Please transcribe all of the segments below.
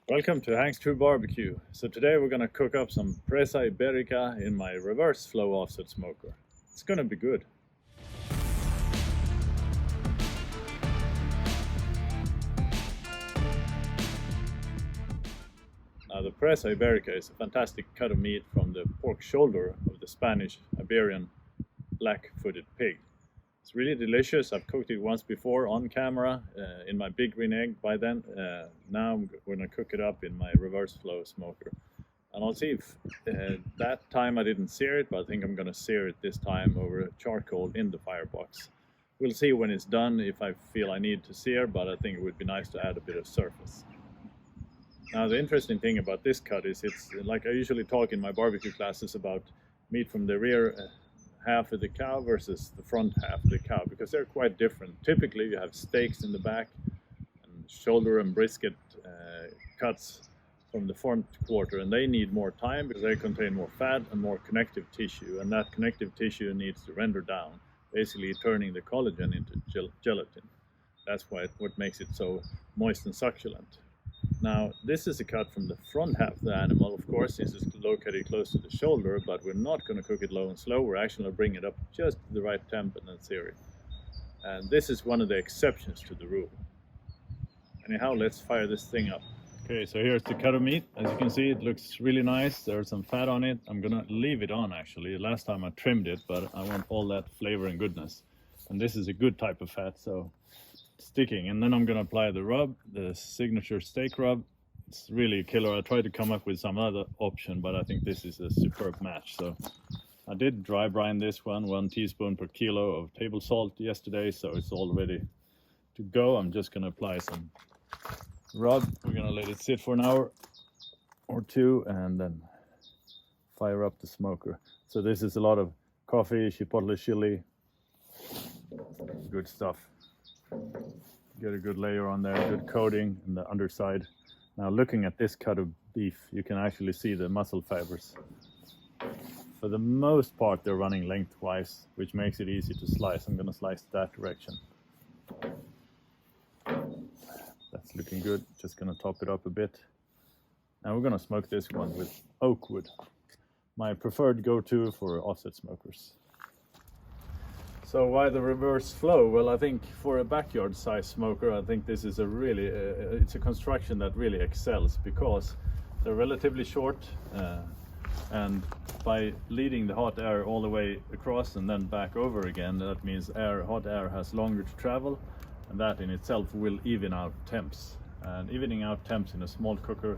Welcome to Hank's True Barbecue. So today we're gonna cook up some Presa Iberica in my reverse flow offset smoker. It's gonna be good. Now the Presa Iberica is a fantastic cut of meat from the pork shoulder of the Spanish Iberian black-footed pig. It's really delicious. I've cooked it once before on camera in my big green egg by then. Now I'm going to cook it up in my reverse flow smoker. And I'll see if that time I didn't sear it, but I think I'm going to sear it this time over charcoal in the firebox. We'll see when it's done if I feel I need to sear, but I think it would be nice to add a bit of surface. Now the interesting thing about this cut is it's like I usually talk in my barbecue classes about meat from the rear half of the cow versus the front half of the cow, because they're quite different. Typically you have steaks in the back and shoulder and brisket cuts from the front quarter, and they need more time because they contain more fat and more connective tissue, and that connective tissue needs to render down, basically turning the collagen into gelatin. That's what makes it so moist and succulent. Now, this is a cut from the front half of the animal. Of course, this is located close to the shoulder, but we're not going to cook it low and slow. We're actually going to bring it up just to the right temp and then sear it. And this is one of the exceptions to the rule. Anyhow, let's fire this thing up. Okay, so here's the cut of meat. As you can see, it looks really nice. There's some fat on it. I'm going to leave it on, actually. Last time I trimmed it, but I want all that flavor and goodness. And this is a good type of fat, so sticking. And then I'm going to apply the rub, the signature steak rub. It's really a killer. I tried to come up with some other option, but I think this is a superb match. So I did dry brine this 1 teaspoon per kilo of table salt yesterday, so it's all ready to go. I'm just going to apply some rub. We're going to let it sit for an hour or two and then fire up the smoker. So this is a lot of coffee, chipotle chili, good stuff. Get a good layer on there, good coating in the underside. Now looking at this cut of beef, you can actually see the muscle fibers. For the most part they're running lengthwise, which makes it easy to slice. I'm going to slice that direction. That's looking good. Just going to top it up a bit. Now we're going to smoke this one with oak wood, my preferred go-to for offset smokers. So why the reverse flow? Well, I think for a backyard size smoker, I think this is a really, it's a construction that really excels because they're relatively short, and by leading the hot air all the way across and then back over again, that means hot air has longer to travel, and that in itself will even out temps. And evening out temps in a small cooker,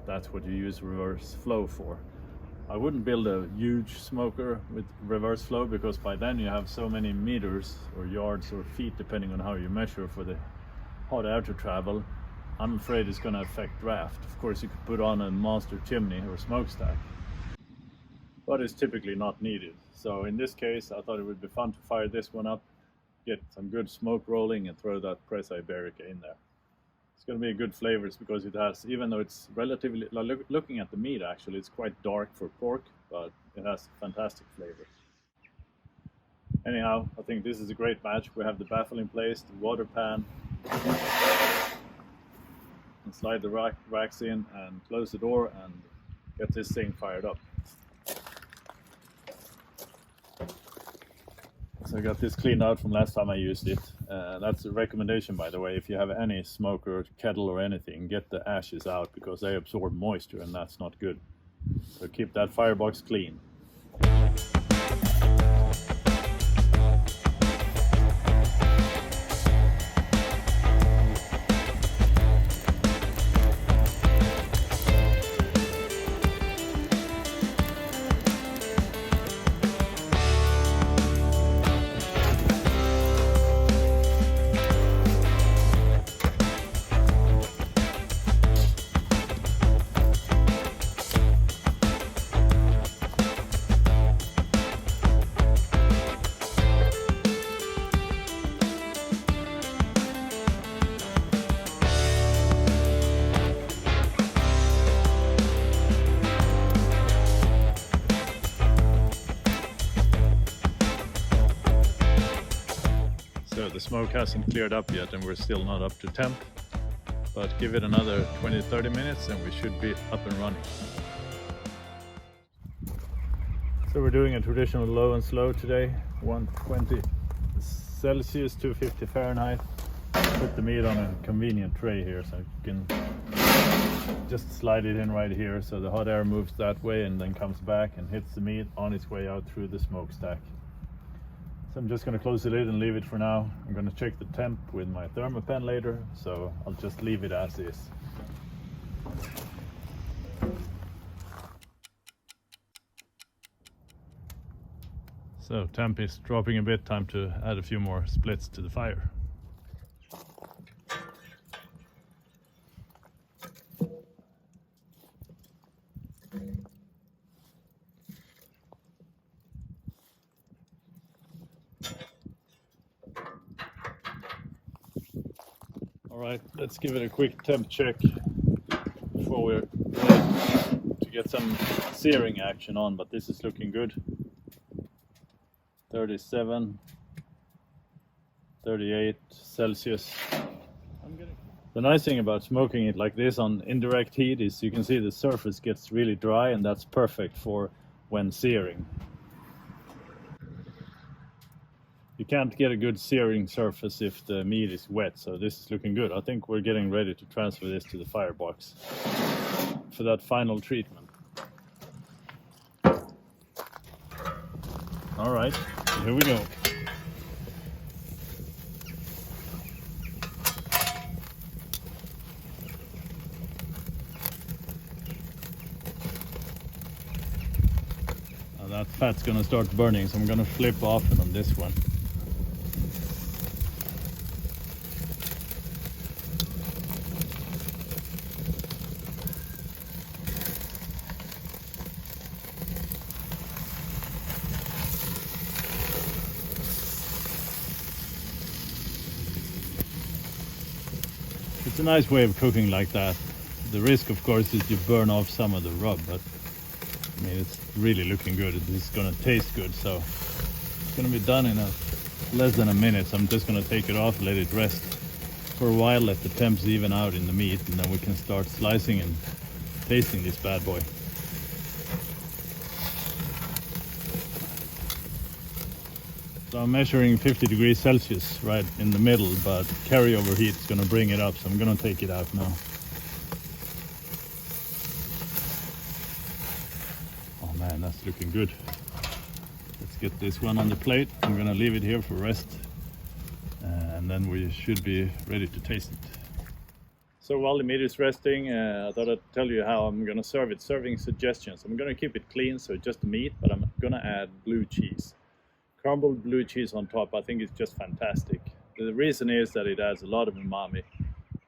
that's what you use reverse flow for. I wouldn't build a huge smoker with reverse flow because by then you have so many meters or yards or feet, depending on how you measure, for the hot air to travel. I'm afraid it's going to affect draft. Of course, you could put on a monster chimney or smokestack, but it's typically not needed. So in this case, I thought it would be fun to fire this one up, get some good smoke rolling, and throw that Presa Iberica in there. It's going to be a good flavors because it has, even though it's relatively, looking at the meat actually, it's quite dark for pork, but it has fantastic flavor. Anyhow, I think this is a great match. We have the baffle in place, the water pan, and slide the racks in and close the door and get this thing fired up. So I got this cleaned out from last time I used it. That's a recommendation, by the way. If you have any smoker, kettle or anything, get the ashes out because they absorb moisture and that's not good. So keep that firebox clean. So the smoke hasn't cleared up yet and we're still not up to temp. but give it another 20-30 minutes and we should be up and running. So we're doing a traditional low and slow today, 120 Celsius, 250 Fahrenheit. Put the meat on a convenient tray here so you can just slide it in right here so the hot air moves that way and then comes back and hits the meat on its way out through the smokestack. So I'm just going to close the lid and leave it for now. I'm going to check the temp with my thermopen later, so I'll just leave it as is. So temp is dropping a bit, time to add a few more splits to the fire. Alright, let's give it a quick temp check before we're ready to get some searing action on, but this is looking good. 37, 38 Celsius. The nice thing about smoking it like this on indirect heat is you can see the surface gets really dry, and that's perfect for when searing. You can't get a good searing surface if the meat is wet, so this is looking good. I think we're getting ready to transfer this to the firebox for that final treatment. All right, here we go. Now that fat's gonna start burning, so I'm gonna flip off it on this one. It's a nice way of cooking like that. The risk, of course, is you burn off some of the rub, but I mean, it's really looking good. It's gonna taste good, so it's gonna be done in less than a minute. So I'm just gonna take it off, let it rest for a while, let the temps even out in the meat, and then we can start slicing and tasting this bad boy. So I'm measuring 50 degrees Celsius right in the middle, but carryover heat is going to bring it up, so I'm going to take it out now. Oh man, that's looking good. Let's get this one on the plate. I'm going to leave it here for rest, and then we should be ready to taste it. So while the meat is resting, I thought I'd tell you how I'm going to serve it. Serving suggestions. I'm going to keep it clean, so just the meat, but I'm going to add blue cheese. Crumbled blue cheese on top, I think it's just fantastic. The reason is that it adds a lot of umami.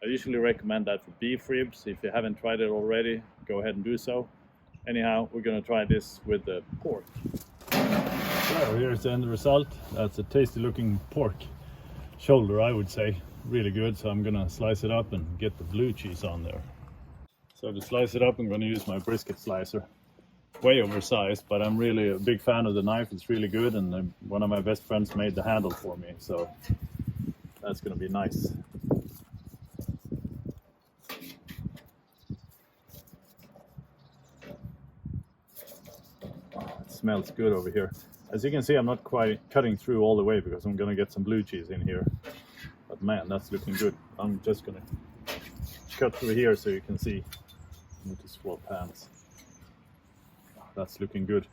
I usually recommend that for beef ribs. If you haven't tried it already, go ahead and do so. Anyhow, we're going to try this with the pork. So here's the end result. That's a tasty looking pork shoulder, I would say. Really good, so I'm going to slice it up and get the blue cheese on there. So to slice it up, I'm going to use my brisket slicer. Way oversized, but I'm really a big fan of the knife. It's really good, and one of my best friends made the handle for me, so that's gonna be nice. It smells good over here. As you can see, I'm not quite cutting through all the way because I'm gonna get some blue cheese in here, but man, that's looking good. I'm just gonna cut through here so you can see. I need to swap hands. That's looking good.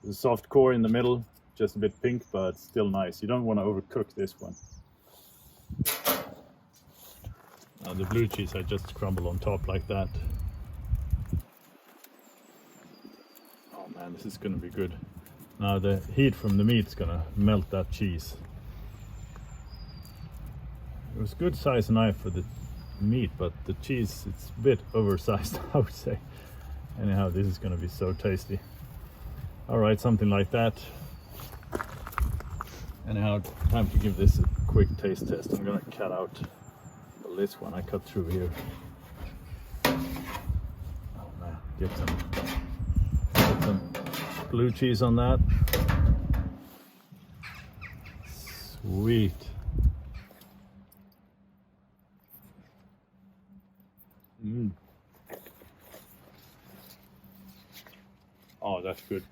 There's a soft core in the middle, just a bit pink, but still nice. You don't want to overcook this one. Now the blue cheese I just crumble on top like that. Oh man, this is going to be good. Now the heat from the meat is going to melt that cheese. It was a good size knife for the meat, but the cheese, it's a bit oversized, I would say. Anyhow, this is going to be so tasty. All right, something like that. Anyhow, time to give this a quick taste test. I'm going to cut out this one I cut through here. Oh man, get some blue cheese on that. Sweet. Oh, that's good.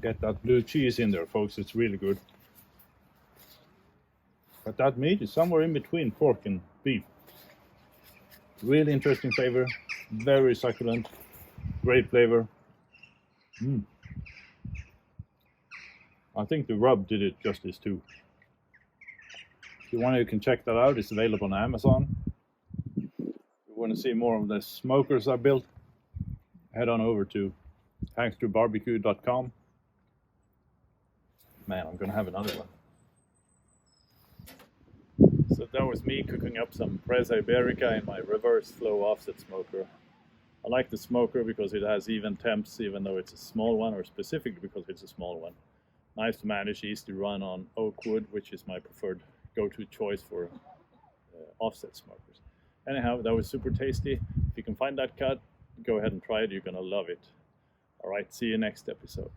Get that blue cheese in there, folks. It's really good. But that meat is somewhere in between pork and beef. Really interesting flavor. Very succulent. Great flavor. I think the rub did it justice too. If you want, you can check that out. It's available on Amazon. If you want to see more of the smokers I built, head on over to thanks2barbecue.com. Man, I'm gonna have another one. So that was me cooking up some Presa Iberico in my reverse flow offset smoker. I like the smoker because it has even temps, even though it's a small one, or specifically because it's a small one. Nice to manage, easy to run on oak wood, which is my preferred go-to choice for offset smokers. Anyhow, that was super tasty. If you can find that cut, go ahead and try it. You're gonna love it. All right, see you next episode.